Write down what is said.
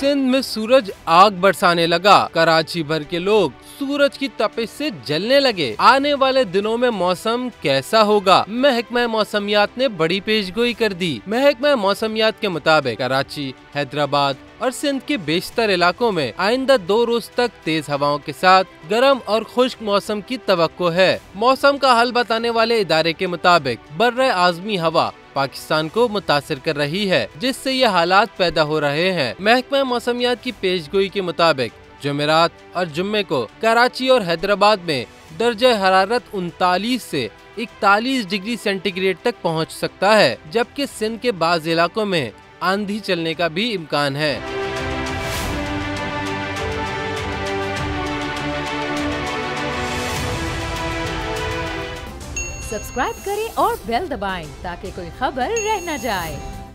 सिंध में सूरज आग बरसाने लगा। कराची भर के लोग सूरज की तपिश से जलने लगे। आने वाले दिनों में मौसम कैसा होगा? महकमा मौसमियात ने बड़ी पेशगोई कर दी। महकमा मौसमियात के मुताबिक कराची, हैदराबाद और सिंध के बेशतर इलाकों में आइंदा 2 रोज तक तेज हवाओं के साथ गर्म और खुश्क मौसम की तवक्को है। मौसम का हाल बताने वाले इदारे के मुताबिक बर्रे आज़मी हवा पाकिस्तान को मुतासिर कर रही है, जिससे ये हालात पैदा हो रहे हैं। महकमा मौसमियात की पेशगोई के मुताबिक जुमेरात और जुम्मे को कराची और हैदराबाद में दर्जा हरारत 39 से 41 डिग्री सेंटीग्रेड तक पहुंच सकता है, जबकि सिंध के बाज़ इलाकों में आंधी चलने का भी इम्कान है। सब्सक्राइब करें और बेल दबाएं ताकि कोई खबर रह न जाए।